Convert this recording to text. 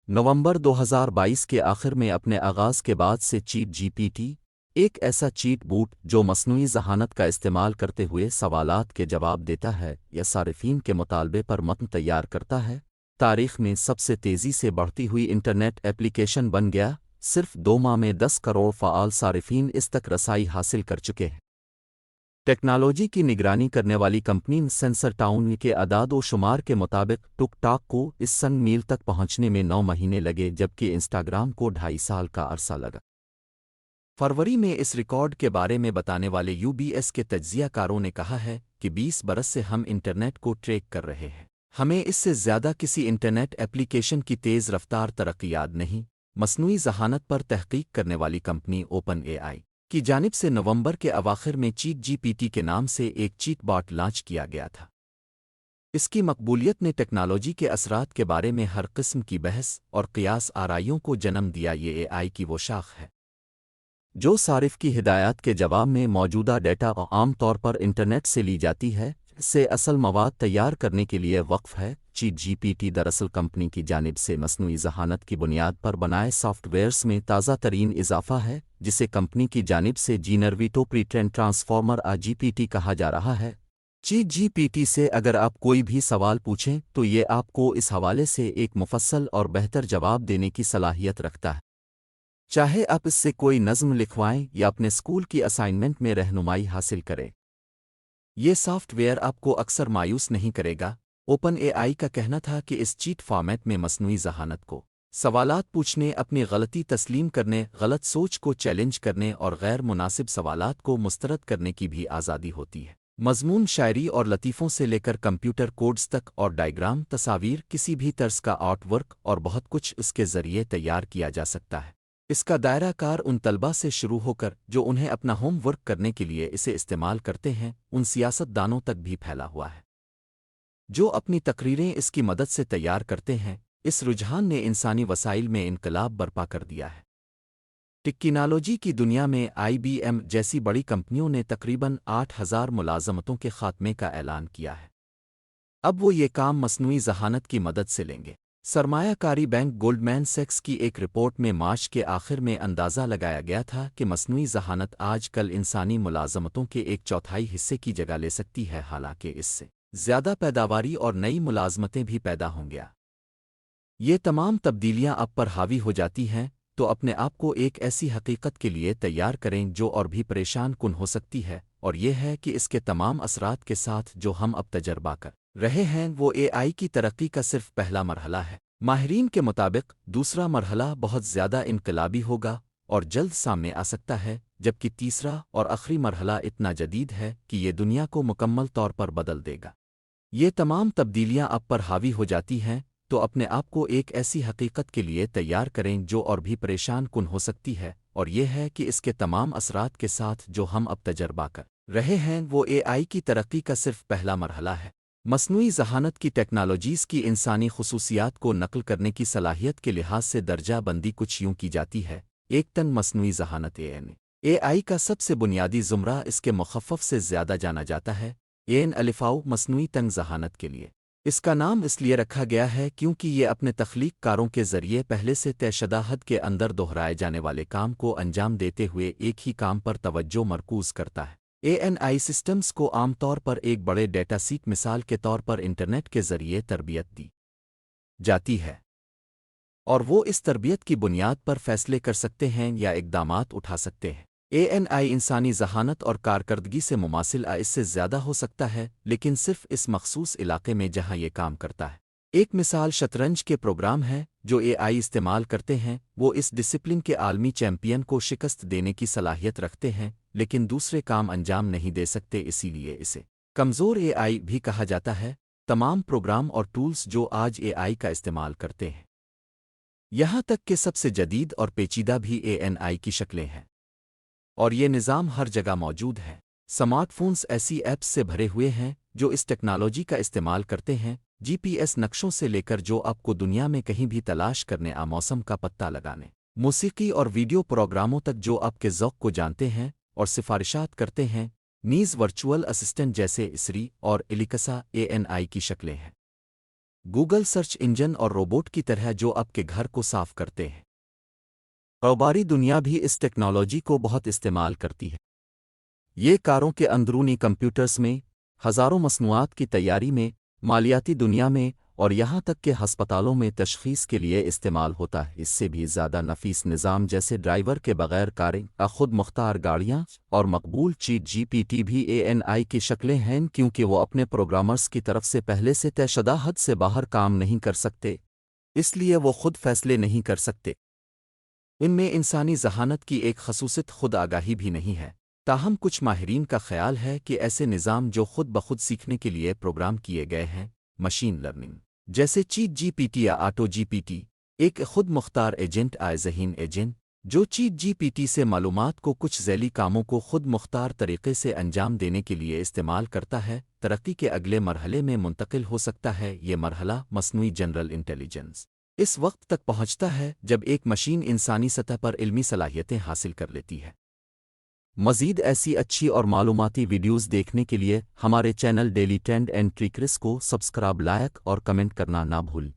نومبر 2022 کے آخر میں اپنے آغاز کے بعد سے چیٹ جی پی ٹی، ایک ایسا چیٹ بوٹ جو مصنوعی ذہانت کا استعمال کرتے ہوئے سوالات کے جواب دیتا ہے یا صارفین کے مطالبے پر متن تیار کرتا ہے، تاریخ میں سب سے تیزی سے بڑھتی ہوئی انٹرنیٹ ایپلیکیشن بن گیا۔ صرف 2 ماہ میں 10 کروڑ فعال صارفین اس تک رسائی حاصل کر چکے ہیں۔ ٹیکنالوجی کی نگرانی کرنے والی کمپنی سینسر ٹاؤن کے اعداد و شمار کے مطابق ٹک ٹاک کو اس سنگ میل تک پہنچنے میں 9 مہینے لگے، جبکہ انسٹاگرام کو 2.5 سال کا عرصہ لگا۔ فروری میں اس ریکارڈ کے بارے میں بتانے والے یو بی ایس کے تجزیہ کاروں نے کہا ہے کہ 20 برس سے ہم انٹرنیٹ کو ٹریک کر رہے ہیں، ہمیں اس سے زیادہ کسی انٹرنیٹ ایپلیکیشن کی تیز رفتار ترقی یاد نہیں۔ مصنوعی ذہانت پر تحقیق کرنے والی کمپنی اوپن اے آئی کی جانب سے نومبر کے اواخر میں چیٹ جی پی ٹی کے نام سے ایک چیٹ باٹ لانچ کیا گیا تھا۔ اس کی مقبولیت نے ٹیکنالوجی کے اثرات کے بارے میں ہر قسم کی بحث اور قیاس آرائیوں کو جنم دیا۔ یہ اے آئی کی وہ شاخ ہے جو صارف کی ہدایات کے جواب میں موجودہ ڈیٹا عام طور پر انٹرنیٹ سے لی جاتی ہے سے اصل مواد تیار کرنے کے لیے وقف ہے۔ چیٹ جی پی ٹی دراصل کمپنی کی جانب سے مصنوعی ذہانت کی بنیاد پر بنائے سافٹ ویئرس میں تازہ ترین اضافہ ہے، جسے کمپنی کی جانب سے جینرویٹو پری ٹرین ٹرانسفارمر جی پی ٹی کہا جا رہا ہے۔ چیٹ جی پی ٹی سے اگر آپ کوئی بھی سوال پوچھیں تو یہ آپ کو اس حوالے سے ایک مفصل اور بہتر جواب دینے کی صلاحیت رکھتا ہے، چاہے آپ اس سے کوئی نظم لکھوائیں یا اپنے اسکول کی اسائنمنٹ میں رہنمائی حاصل کریں۔ یہ سافٹ ویئر آپ کو اکثر مایوس نہیں کرے گا۔ اوپن اے آئی کا کہنا تھا کہ اس چیٹ فارمیٹ میں مصنوعی ذہانت کو سوالات پوچھنے، اپنی غلطی تسلیم کرنے، غلط سوچ کو چیلنج کرنے اور غیر مناسب سوالات کو مسترد کرنے کی بھی آزادی ہوتی ہے۔ مضمون شاعری اور لطیفوں سے لے کر کمپیوٹر کوڈز تک اور ڈائیگرام، تصاویر، کسی بھی طرز کا آرٹ ورک اور بہت کچھ اس کے ذریعے تیار کیا جا سکتا ہے۔ اس کا دائرہ کار ان طلبہ سے شروع ہو کر جو انہیں اپنا ہوم ورک کرنے کے لیے اسے استعمال کرتے ہیں، ان سیاست دانوں تک بھی پھیلا ہوا ہے جو اپنی تقریریں اس کی مدد سے تیار کرتے ہیں۔ اس رجحان نے انسانی وسائل میں انقلاب برپا کر دیا ہے۔ ٹیکنالوجی کی دنیا میں آئی بی ایم جیسی بڑی کمپنیوں نے تقریباً 8,000 ملازمتوں کے خاتمے کا اعلان کیا ہے۔ اب وہ یہ کام مصنوعی ذہانت کی مدد سے لیں گے۔ سرمایہ کاری بینک گولڈمین سیکس کی ایک رپورٹ میں مارچ کے آخر میں اندازہ لگایا گیا تھا کہ مصنوعی ذہانت آج کل انسانی ملازمتوں کے 1/4 حصے کی جگہ لے سکتی ہے، حالانکہ اس سے زیادہ پیداواری اور نئی ملازمتیں بھی پیدا ہوں گیا۔ یہ تمام تبدیلیاں اب پر حاوی ہو جاتی ہیں تو اپنے آپ کو ایک ایسی حقیقت کے لیے تیار کریں جو اور بھی پریشان کن ہو سکتی ہے، اور یہ ہے کہ اس کے تمام اثرات کے ساتھ جو ہم اب تجربہ کر رہے ہیں وہ اے آئی کی ترقی کا صرف پہلا مرحلہ ہے۔ ماہرین کے مطابق دوسرا مرحلہ بہت زیادہ انقلابی ہوگا اور جلد سامنے آ سکتا ہے، جبکہ تیسرا اور آخری مرحلہ اتنا جدید ہے کہ یہ دنیا کو مکمل طور پر بدل دے گا۔ یہ تمام تبدیلیاں اب پر حاوی ہو جاتی ہیں تو اپنے آپ کو ایک ایسی حقیقت کے لیے تیار کریں جو اور بھی پریشان کن ہو سکتی ہے، اور یہ ہے کہ اس کے تمام اثرات کے ساتھ جو ہم اب تجربہ کر رہے ہیں وہ اے آئی کی ترقی کا صرف پہلا مرحلہ ہے۔ مصنوعی ذہانت کی ٹیکنالوجیز کی انسانی خصوصیات کو نقل کرنے کی صلاحیت کے لحاظ سے درجہ بندی کچھ یوں کی جاتی ہے: 1 ٹن مصنوعی ذہانت اے آئی کا سب سے بنیادی زمرہ اس کے مخفف سے زیادہ جانا جاتا ہے، الفاؤ مصنوعی تنگ ذہانت کے لیے۔ اس کا نام اس لیے رکھا گیا ہے کیونکہ یہ اپنے تخلیق کاروں کے ذریعے پہلے سے طے شدہ حد کے اندر دہرائے جانے والے کام کو انجام دیتے ہوئے ایک ہی کام پر توجہ مرکوز کرتا ہے۔ آئی سسٹمز کو عام طور پر ایک بڑے ڈیٹا سیٹ، مثال کے طور پر انٹرنیٹ کے ذریعے تربیت دی جاتی ہے، اور وہ اس تربیت کی بنیاد پر فیصلے کر سکتے ہیں یا اقدامات اٹھا سکتے ہیں۔ آئی انسانی ذہانت اور کارکردگی سے مماثل اس سے زیادہ ہو سکتا ہے، لیکن صرف اس مخصوص علاقے میں جہاں یہ کام کرتا ہے۔ ایک مثال شطرنج کے پروگرام ہے جو اے آئی استعمال کرتے ہیں، وہ اس ڈسپلن کے عالمی چیمپئن کو شکست دینے کی صلاحیت رکھتے ہیں لیکن دوسرے کام انجام نہیں دے سکتے، اسی لیے اسے کمزور اے آئی بھی کہا جاتا ہے۔ تمام پروگرام اور ٹولز جو آج اے آئی کا استعمال کرتے ہیں، یہاں تک کہ سب سے جدید اور پیچیدہ بھی آئی کی شکلیں ہیں، اور یہ نظام ہر جگہ موجود ہے۔ سمارٹ فونز ایسی ایپس سے بھرے ہوئے ہیں جو اس ٹیکنالوجی کا استعمال کرتے ہیں، جی پی ایس نقشوں سے لے کر جو آپ کو دنیا میں کہیں بھی تلاش کرنے، موسم کا پتہ لگانے، موسیقی اور ویڈیو پروگراموں تک جو آپ کے ذوق کو جانتے ہیں اور سفارشات کرتے ہیں، نیز ورچوئل اسسٹنٹ جیسے سری اور الیکسا آئی کی شکلیں ہیں۔ گوگل سرچ انجن اور روبوٹ کی طرح جو آپ کے گھر کو صاف کرتے ہیں۔ کاروباری دنیا بھی اس ٹیکنالوجی کو بہت استعمال کرتی ہے۔ یہ کاروں کے اندرونی کمپیوٹرز میں، ہزاروں مصنوعات کی تیاری میں، مالیاتی دنیا میں، اور یہاں تک کہ ہسپتالوں میں تشخیص کے لیے استعمال ہوتا ہے۔ اس سے بھی زیادہ نفیس نظام جیسے ڈرائیور کے بغیر کاریں، خود مختار گاڑیاں اور مقبول چیٹ جی پی ٹی بھی AI کی شکلیں ہیں، کیونکہ وہ اپنے پروگرامرز کی طرف سے پہلے سے طے شدہ حد سے باہر کام نہیں کر سکتے، اس لیے وہ خود فیصلے نہیں کر سکتے۔ ان میں انسانی ذہانت کی ایک خصوصیت خود آگاہی بھی نہیں ہے۔ تاہم کچھ ماہرین کا خیال ہے کہ ایسے نظام جو خود بخود سیکھنے کے لیے پروگرام کیے گئے ہیں، مشین لرننگ، جیسے چیٹ جی پی ٹی یا آٹو جی پی ٹی، ایک خود مختار ایجنٹ ذہین ایجنٹ جو چیٹ جی پی ٹی سے معلومات کو کچھ ذیلی کاموں کو خود مختار طریقے سے انجام دینے کے لیے استعمال کرتا ہے، ترقی کے اگلے مرحلے میں منتقل ہو سکتا ہے۔ یہ مرحلہ مصنوعی جنرل انٹیلیجنس اس وقت تک پہنچتا ہے جب ایک مشین انسانی سطح پر علمی صلاحیتیں حاصل کر لیتی ہے۔ مزید ایسی اچھی اور معلوماتی ویڈیوز دیکھنے کے لیے ہمارے چینل ڈیلی ٹرینڈ اینڈ ٹریکرس کو سبسکرائب، لائک اور کمنٹ کرنا نہ بھول۔